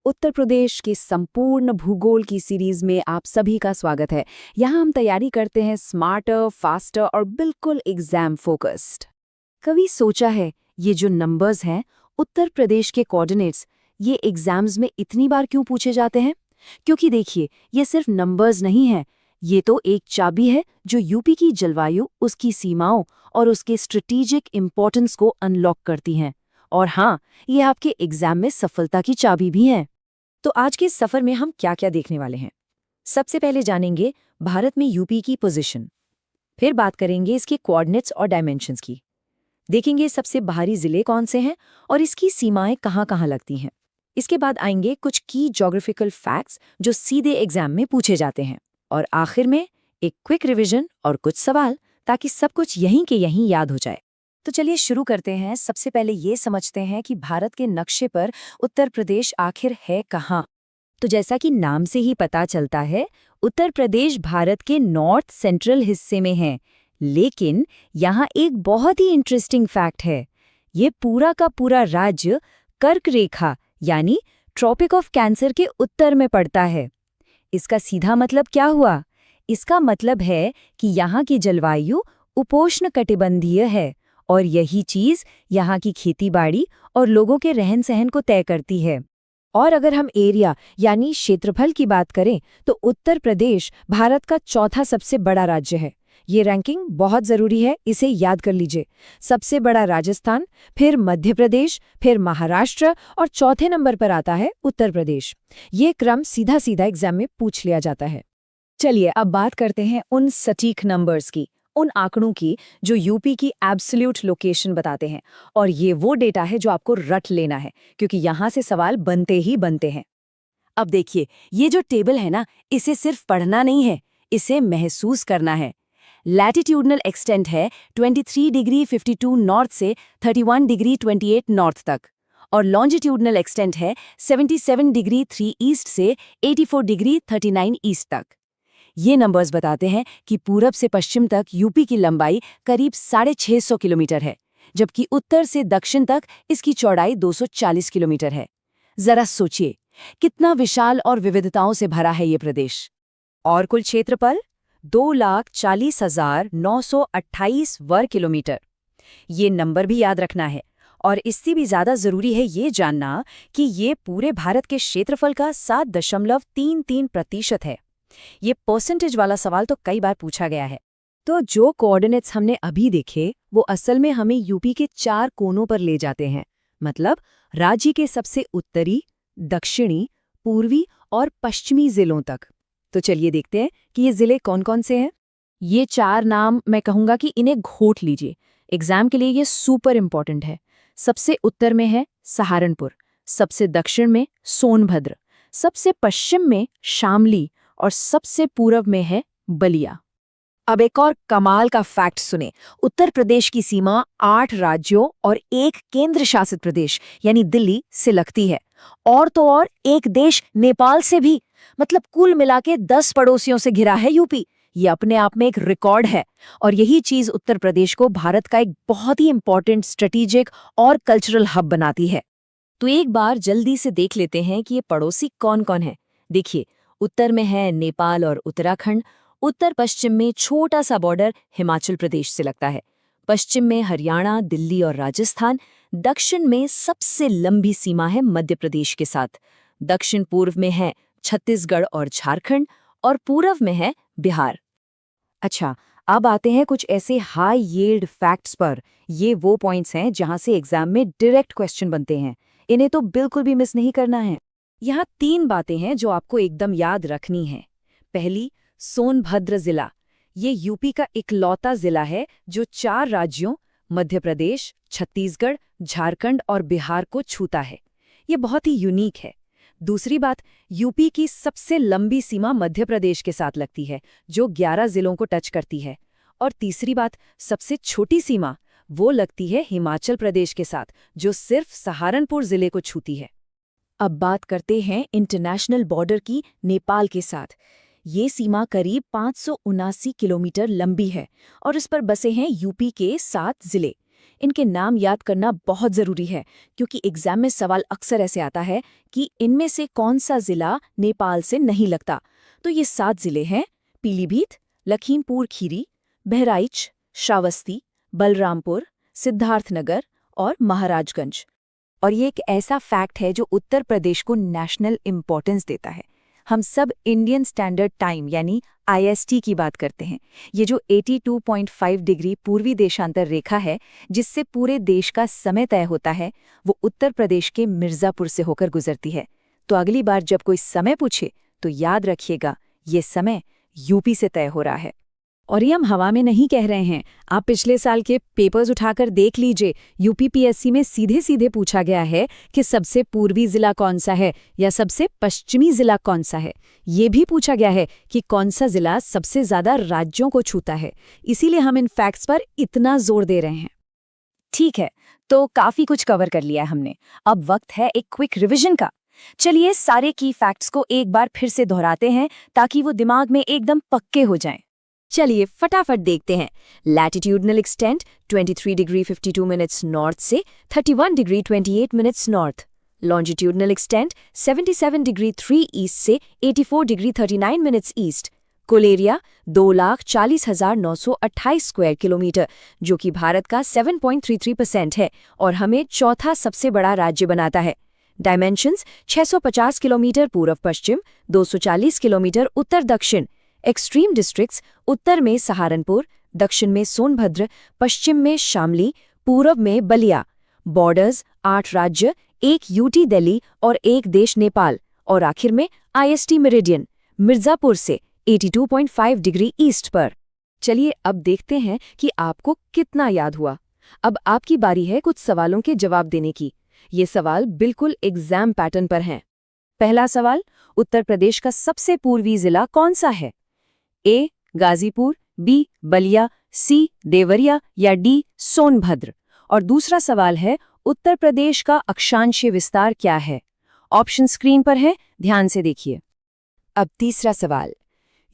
उत्तर प्रदेश के संपूर्ण भूगोल की सीरीज में आप सभी का स्वागत है। यहाँ हम तैयारी करते हैं स्मार्टर, फास्टर और बिल्कुल एग्जाम फोकस्ड। कभी सोचा है ये जो नंबर्स हैं, उत्तर प्रदेश के कोऑर्डिनेट्स, ये एग्जाम्स में इतनी बार क्यों पूछे जाते हैं? क्योंकि देखिए, ये सिर्फ नंबर्स नहीं है, ये तो एक चाबी है जो यूपी की जलवायु, उसकी सीमाओं और उसके स्ट्रेटेजिक इंपॉर्टेंस को अनलॉक करती हैं। और हाँ, ये आपके एग्जाम में सफलता की चाबी भी है। तो आज के इस सफर में हम क्या क्या देखने वाले हैं? सबसे पहले जानेंगे भारत में यूपी की पोजीशन। फिर बात करेंगे इसके कोऑर्डिनेट्स और डायमेंशंस की। देखेंगे सबसे बाहरी जिले कौन से हैं और इसकी सीमाएं कहाँ-कहाँ लगती हैं। इसके बाद आएंगे कुछ की ज्योग्राफिकल फैक्ट्स जो सीधे एग्जाम में पूछे जाते हैं। और आखिर में एक क्विक रिवीजन और कुछ सवाल, ताकि सब कुछ यहीं के यहीं याद हो जाए। तो चलिए शुरू करते हैं। सबसे पहले ये समझते हैं कि भारत के नक्शे पर उत्तर प्रदेश आखिर है कहाँ। तो जैसा कि नाम से ही पता चलता है, उत्तर प्रदेश भारत के नॉर्थ सेंट्रल हिस्से में है। लेकिन यहाँ एक बहुत ही इंटरेस्टिंग फैक्ट है। ये पूरा का पूरा राज्य कर्क रेखा यानी ट्रॉपिक ऑफ कैंसर के उत्तर में पड़ता है। इसका सीधा मतलब क्या हुआ? इसका मतलब है कि यहाँ की जलवायु उपोष्णकटिबंधीय है और यही चीज यहाँ की खेतीबाड़ी और लोगों के रहन सहन को तय करती है। और अगर हम एरिया यानी क्षेत्रफल की बात करें तो उत्तर प्रदेश भारत का चौथा सबसे बड़ा राज्य है। ये रैंकिंग बहुत जरूरी है, इसे याद कर लीजिए। सबसे बड़ा राजस्थान, फिर मध्य प्रदेश, फिर महाराष्ट्र और चौथे नंबर पर आता है उत्तर प्रदेश। ये क्रम सीधा सीधा एग्जाम में पूछ लिया जाता है। चलिए अब बात करते हैं उन सटीक नंबर्स की, उन आंकड़ों की जो यूपी की एब्सोल्यूट लोकेशन बताते हैं। और ये वो डेटा है जो आपको रट लेना है, क्योंकि यहाँ से सवाल बनते ही बनते हैं। अब देखिए, ये जो टेबल है ना, इसे सिर्फ पढ़ना नहीं है, इसे महसूस करना है। लैटिट्यूडनल एक्सटेंट है 23 डिग्री 52 नॉर्थ से 31 डिग्री 28 नॉर्थ तक, और लॉन्जिट्यूडनल एक्सटेंट है 77 डिग्री 3 ईस्ट से 84 डिग्री 39 ईस्ट तक। ये नंबर्स बताते हैं कि पूरब से पश्चिम तक यूपी की लंबाई करीब 650 किलोमीटर है, जबकि उत्तर से दक्षिण तक इसकी चौड़ाई 240 किलोमीटर है। जरा सोचिए, कितना विशाल और विविधताओं से भरा है ये प्रदेश। और कुल क्षेत्रफल 2,40,928 वर्ग किलोमीटर। ये नंबर भी याद रखना है, और इससे भी ज्यादा जरूरी है ये जानना कि ये पूरे भारत के क्षेत्रफल का 7.33% है। ये परसेंटेज वाला सवाल तो कई बार पूछा गया है। तो जो कोऑर्डिनेट्स हमने अभी देखे, वो असल में हमें यूपी के 4 कोनों पर ले जाते हैं। मतलब राज्य के सबसे उत्तरी, दक्षिणी, पूर्वी और पश्चिमी जिलों तक। तो चलिए देखते हैं कि ये जिले कौन कौन से हैं। ये 4 नाम मैं कहूँगा कि इन्हें घोट लीजिए, एग्जाम के लिए ये सुपर इंपॉर्टेंट है। सबसे उत्तर में है सहारनपुर, सबसे दक्षिण में सोनभद्र, सबसे पश्चिम में शामली और सबसे पूर्व में है बलिया। अब एक और कमाल का फैक्ट सुने। उत्तर प्रदेश की सीमा 8 राज्यों और एक केंद्र शासित प्रदेश यानी दिल्ली से लगती है, और तो और एक देश नेपाल से भी। मतलब कुल मिला के 10 पड़ोसियों से घिरा है यूपी। ये अपने आप में एक रिकॉर्ड है, और यही चीज उत्तर प्रदेश को भारत का एक बहुत ही इंपॉर्टेंट स्ट्रेटेजिक और कल्चरल हब बनाती है। तो एक बार जल्दी से देख लेते हैं कि ये पड़ोसी कौन कौन है। देखिए, उत्तर में है नेपाल और उत्तराखंड, उत्तर पश्चिम में छोटा सा बॉर्डर हिमाचल प्रदेश से लगता है, पश्चिम में हरियाणा, दिल्ली और राजस्थान, दक्षिण में सबसे लंबी सीमा है मध्य प्रदेश के साथ, दक्षिण पूर्व में है छत्तीसगढ़ और झारखंड, और पूर्व में है बिहार। अच्छा, अब आते हैं कुछ ऐसे हाई यील्ड फैक्ट्स पर। ये वो पॉइंट्स हैं जहां से एग्जाम में डायरेक्ट क्वेश्चन बनते हैं, इन्हें तो बिल्कुल भी मिस नहीं करना है। यहाँ 3 बातें हैं जो आपको एकदम याद रखनी है। पहली, सोनभद्र जिला। ये यूपी का इकलौता जिला है जो 4 राज्यों मध्य प्रदेश, छत्तीसगढ़, झारखंड और बिहार को छूता है। ये बहुत ही यूनिक है। दूसरी बात, यूपी की सबसे लंबी सीमा मध्य प्रदेश के साथ लगती है, जो 11 जिलों को टच करती है। और तीसरी बात, सबसे छोटी सीमा वो लगती है हिमाचल प्रदेश के साथ, जो सिर्फ सहारनपुर जिले को छूती है। अब बात करते हैं इंटरनेशनल बॉर्डर की, नेपाल के साथ। ये सीमा करीब 579 किलोमीटर लंबी है और इस पर बसे हैं यूपी के 7 जिले। इनके नाम याद करना बहुत ज़रूरी है क्योंकि एग्जाम में सवाल अक्सर ऐसे आता है कि इनमें से कौन सा ज़िला नेपाल से नहीं लगता। तो ये 7 ज़िले हैं: पीलीभीत, लखीमपुर खीरी, बहराइच, श्रावस्ती, बलरामपुर, सिद्धार्थनगर और महाराजगंज। और ये एक ऐसा फैक्ट है जो उत्तर प्रदेश को नेशनल इम्पोर्टेंस देता है। हम सब इंडियन स्टैंडर्ड टाइम यानी IST की बात करते हैं। ये जो 82.5 डिग्री पूर्वी देशांतर रेखा है जिससे पूरे देश का समय तय होता है, वो उत्तर प्रदेश के मिर्ज़ापुर से होकर गुजरती है। तो अगली बार जब कोई समय पूछे तो याद रखिएगा, ये समय यूपी से तय हो रहा है। और ये हम हवा में नहीं कह रहे हैं। आप पिछले साल के पेपर्स उठाकर देख लीजिए, UPPSC में सीधे सीधे पूछा गया है कि सबसे पूर्वी जिला कौन सा है या सबसे पश्चिमी जिला कौन सा है। ये भी पूछा गया है कि कौन सा जिला सबसे ज्यादा राज्यों को छूता है। इसीलिए हम इन फैक्ट्स पर इतना जोर दे रहे हैं। ठीक है, तो काफी कुछ कवर कर लिया है हमने। अब वक्त है एक क्विक रिविजन का। चलिए सारे की फैक्ट्स को एक बार फिर से दोहराते हैं ताकि वो दिमाग में एकदम पक्के हो जाएं। चलिए फटाफट देखते हैं। Latitudinal extent 23 degree 52 minutes north से 31 degree 28 minutes north. Longitudinal extent 77 degree 3 east से 84 डिग्री 39 मिनट्स ईस्ट। कुल एरिया 2,40,928 स्क्वायर किलोमीटर, जो कि भारत का 7.33% है और हमें चौथा सबसे बड़ा राज्य बनाता है। डायमेंशंस 650 किलोमीटर पूर्व पश्चिम, 240 किलोमीटर उत्तर दक्षिण। एक्सट्रीम डिस्ट्रिक्ट्स उत्तर में सहारनपुर, दक्षिण में सोनभद्र, पश्चिम में शामली, पूर्व में बलिया। बॉर्डर्स 8 राज्य, 1 UT दिल्ली और 1 देश नेपाल। और आखिर में IST मेरिडियन मिर्ज़ापुर से 82.5 डिग्री ईस्ट पर। चलिए अब देखते हैं कि आपको कितना याद हुआ। अब आपकी बारी है कुछ सवालों के जवाब देने की। ये सवाल बिल्कुल एग्जाम पैटर्न पर हैं। पहला सवाल, उत्तर प्रदेश का सबसे पूर्वी जिला कौन सा है? A Ghazipur, B Ballia, C Deoria या D सोनभद्र। और दूसरा सवाल है, उत्तर प्रदेश का अक्षांशीय विस्तार क्या है? ऑप्शन स्क्रीन पर है, ध्यान से देखिए। अब तीसरा सवाल,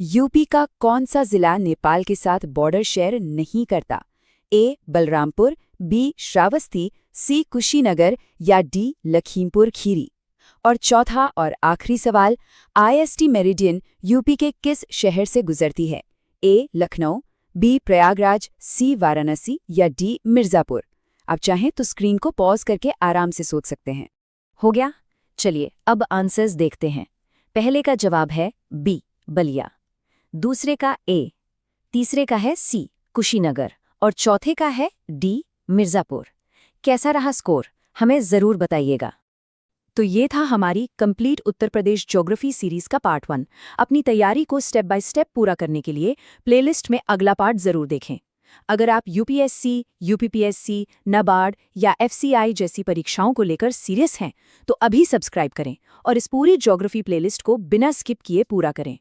यूपी का कौन सा जिला नेपाल के साथ बॉर्डर शेयर नहीं करता? A Balrampur, B Shravasti, C Kushinagar या D लखीमपुर खीरी। और चौथा और आखिरी सवाल, IST मेरिडियन यूपी के किस शहर से गुजरती है? A Lucknow, B Prayagraj, C Varanasi या D मिर्ज़ापुर। आप चाहें तो स्क्रीन को पॉज करके आराम से सोच सकते हैं। हो गया? चलिए अब आंसर्स देखते हैं। पहले का जवाब है B बलिया, दूसरे का A, तीसरे का है C कुशीनगर और चौथे का है D मिर्ज़ापुर। कैसा रहा स्कोर? हमें ज़रूर बताइएगा। तो ये था हमारी complete Uttar Pradesh geography series का पार्ट 1। अपनी तैयारी को स्टेप बाय स्टेप पूरा करने के लिए प्लेलिस्ट में अगला पार्ट जरूर देखें। अगर आप UPSC, UPPSC, NABARD या FCI जैसी परीक्षाओं को लेकर सीरियस हैं तो अभी सब्सक्राइब करें और इस पूरी ज्योग्राफी प्लेलिस्ट को बिना स्किप किए पूरा करें।